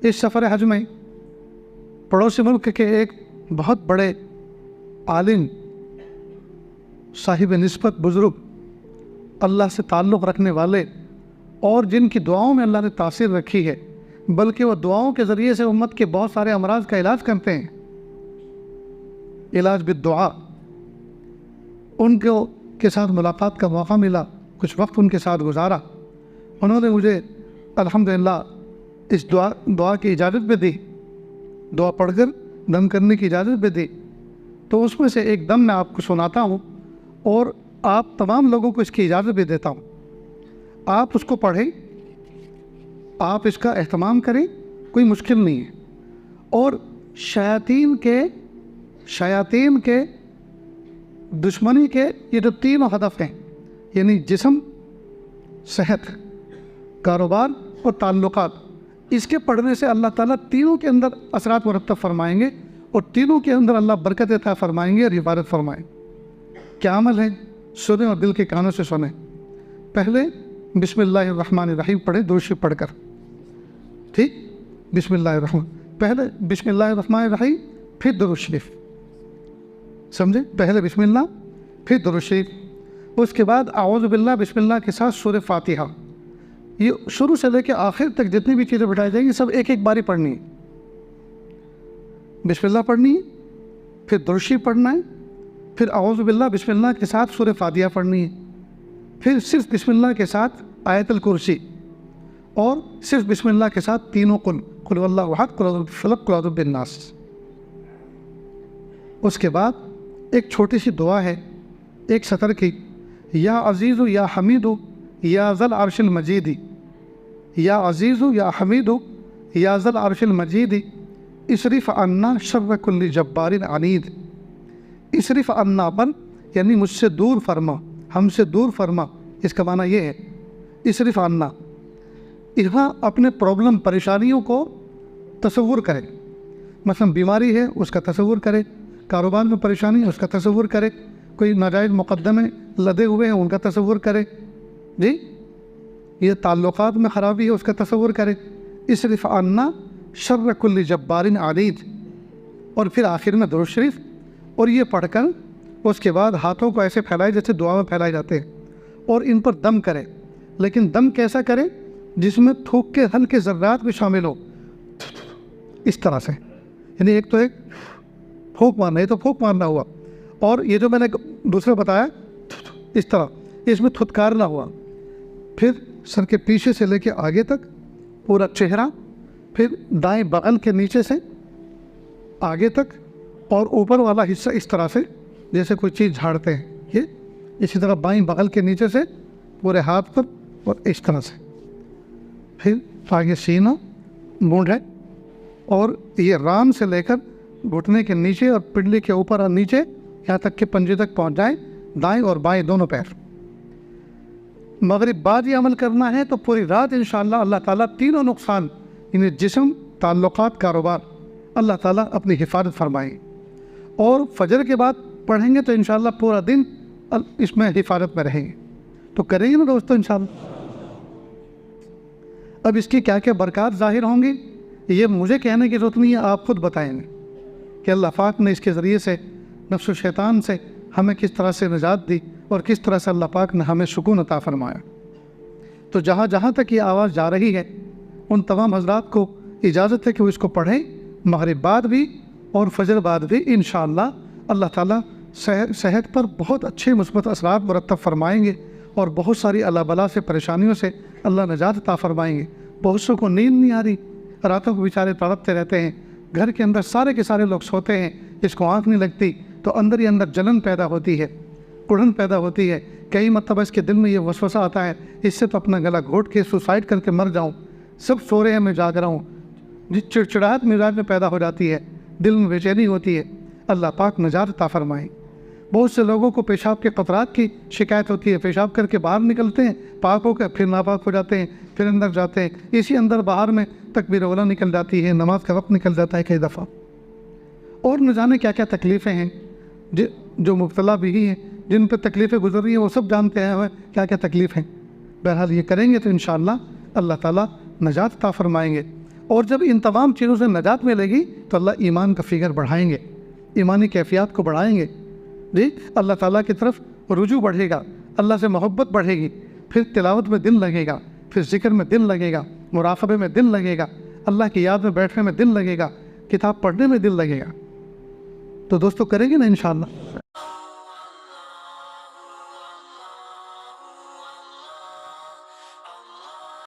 اس سفر حج میں پڑوسی ملک کے ایک بہت بڑے عالم، صاحب نسبت، بزرگ، اللہ سے تعلق رکھنے والے، اور جن کی دعاؤں میں اللہ نے تاثیر رکھی ہے، بلکہ وہ دعاؤں کے ذریعے سے امت کے بہت سارے امراض کا علاج کرتے ہیں، علاج بالدعا۔ ان کے ساتھ ملاقات کا موقع ملا، کچھ وقت ان کے ساتھ گزارا۔ انہوں نے مجھے الحمدللہ اس دعا کی اجازت بھی دی، دعا پڑھ کر دم کرنے کی اجازت بھی دی۔ تو اس میں سے ایک دم میں آپ کو سناتا ہوں، اور آپ تمام لوگوں کو اس کی اجازت بھی دیتا ہوں۔ آپ اس کو پڑھیں، آپ اس کا اہتمام کریں، کوئی مشکل نہیں ہے۔ اور شیاطین کے دشمنی کے یہ جو تینوں ہدف ہیں، یعنی جسم، صحت، کاروبار اور تعلقات، اس کے پڑھنے سے اللہ تعالیٰ تینوں کے اندر اثرات مرتب فرمائیں گے، اور تینوں کے اندر اللہ برکت عطا فرمائیں گے اور حفاظت فرمائیں۔ کیا عمل ہے؟ سنیں اور دل کے کانوں سے سنیں۔ پہلے بسم اللہ الرحمن الرحیم پڑھیں، درود شریف پڑھ کر، ٹھیک؟ بسم اللہ الرحمن، پہلے بسم اللہ الرحمن الرحیم، پھر درود شریف، سمجھے؟ پہلے بسم اللہ، پھر درود شریف، اس کے بعد اعوذ باللہ، بسم اللہ کے ساتھ سورہ فاتحہ۔ یہ شروع سے لے کے آخر تک جتنی بھی چیزیں بتائی جائیں گی سب ایک ایک باری پڑھنی ہے۔ بسم اللہ پڑھنی ہے، پھر درود شریف پڑھنا ہے، پھر اعوذ باللہ بسم اللہ کے ساتھ سورہ فاتحہ پڑھنی ہے، پھر صرف بسم اللہ کے ساتھ آیت الکرسی، اور صرف بسم اللہ کے ساتھ تینوں قل واللہ احد، قل اعوذ برب الفلق، قل اعوذ برب الناس۔ اس کے بعد ایک چھوٹی سی دعا ہے، ایک سطر کی، یا عزیز یا حمید یا ذل عرش المجید، یا عزیز یا حمید یا ذل عرش المجید، اصرف عنا شر کل جبار عنید۔ اصرف عنا پر یعنی مجھ سے دور فرما، ہم سے دور فرما، اس کا معنی یہ ہے اصرف عنا۔ یہاں اپنے پرابلم، پریشانیوں کو تصور کرے، مثلا بیماری ہے اس کا تصور کرے، کاروبار میں پریشانی ہے اس کا تصور کرے، کوئی ناجائز مقدمے لدے ہوئے ہیں ان کا تصور کرے، جی یہ تعلقات میں خرابی ہے اس کا تصور کرے، اصرف عنا شر کل جبار عنید، اور پھر آخر میں درود شریف، اور یہ پڑھ کر اس کے بعد ہاتھوں کو ایسے پھیلائے جیسے دعا میں پھیلائے جاتے ہیں، اور ان پر دم کرے۔ لیکن دم کیسا کرے؟ جس میں تھوک کے ہلکے ذرات بھی شامل ہو، اس طرح سے، یعنی ایک تو ایک پھونک مارنا، یہ تو پھونک مارنا ہوا، اور یہ جو میں نے دوسرا بتایا اس طرح، اس میں تھتکارنا ہوا۔ پھر سر کے پیچھے سے لے کے آگے تک پورا چہرہ، پھر دائیں بغل کے نیچے سے آگے تک، اور اوپر والا حصہ اس طرح سے جیسے کوئی چیز جھاڑتے ہیں، یہ اسی طرح بائیں بغل کے نیچے سے پورے ہاتھ پر، اور اس طرح سے، پھر آگے سینہ، مونڈھ ہے، اور یہ ران سے لے کر گھٹنے کے نیچے اور پنڈلی کے اوپر اور نیچے یہاں تک کہ پنجے تک پہنچ جائیں، دائیں اور بائیں دونوں پیر۔ مغرب بعد یہ عمل کرنا ہے تو پوری رات انشاءاللہ اللہ تعالیٰ تینوں نقصان، یعنی جسم، تعلقات، کاروبار، اللہ تعالیٰ اپنی حفاظت فرمائیں، اور فجر کے بعد پڑھیں گے تو انشاءاللہ پورا دن اس میں حفاظت میں رہیں گے۔ تو کریں گے نا دوستو انشاءاللہ؟ اب اس کی کیا کیا برکات ظاہر ہوں گی یہ مجھے کہنے کی ضرورت نہیں ہے، آپ خود بتائیں گے کہ اللہ پاک نے اس کے ذریعے سے نفس و شیطان سے ہمیں کس طرح سے نجات دی، اور کس طرح سے اللہ پاک نے ہمیں سکون عطا فرمایا۔ تو جہاں جہاں تک یہ آواز جا رہی ہے ان تمام حضرات کو اجازت ہے کہ وہ اس کو پڑھیں، مغرب بعد بھی اور فجر بعد بھی انشاءاللہ اللہ تعالیٰ صحت پر بہت اچھے مثبت اثرات مرتب فرمائیں گے، اور بہت ساری اللہ بلا سے، پریشانیوں سے اللہ نجات عطا فرمائیں گے۔ بہت سو کو نیند نہیں آ رہی، راتوں کو بیچارے تڑپتے رہتے ہیں، گھر کے اندر سارے کے سارے لوگ سوتے ہیں، اس کو آنکھ نہیں لگتی تو اندر ہی اندر جلن پیدا ہوتی ہے، کڑھن پیدا ہوتی ہے، کئی مرتبہ اس کے دل میں یہ وسوسہ آتا ہے اس سے تو اپنا گلا گھونٹ کے سوسائڈ کر کے مر جاؤں، سب سو رہے ہیں میں جاگ رہا ہوں، جس چڑچڑاہٹ مزاج میں پیدا ہو جاتی ہے، دل میں بے چینی ہوتی ہے، اللہ پاک نجات عطا فرمائیں۔ بہت سے لوگوں کو پیشاب کے قطرات کی شکایت ہوتی ہے، پیشاب کر کے باہر نکلتے ہیں، پاک ہو کے پھر ناپاک ہو جاتے ہیں، پھر اندر جاتے ہیں، اسی اندر باہر میں تکبیر اولیٰ نکل جاتی ہے، نماز کا وقت نکل جاتا ہے کئی دفعہ، اور نہ جانے کیا کیا تکلیفیں ہیں جو مبتلا بھی ہیں، جن پہ تکلیفیں گزر رہی ہیں وہ سب جانتے ہیں ہمیں کیا کیا تکلیف ہیں۔ بہرحال یہ کریں گے تو انشاءاللہ اللہ تعالیٰ نجات عطا فرمائیں گے، اور جب ان تمام چیزوں سے نجات ملے گی تو اللہ ایمان کا فگر بڑھائیں گے، ایمانی کیفیات کو بڑھائیں گے، جی اللہ تعالیٰ کی طرف رجوع بڑھے گا، اللہ سے محبت بڑھے گی، پھر تلاوت میں دل لگے گا، پھر ذکر میں دل لگے گا، مراقبے میں دل لگے گا، اللہ کی یاد میں بیٹھنے میں دل لگے گا، کتاب پڑھنے میں دل لگے گا۔ تو دوستو کریں گے نا انشاءاللہ؟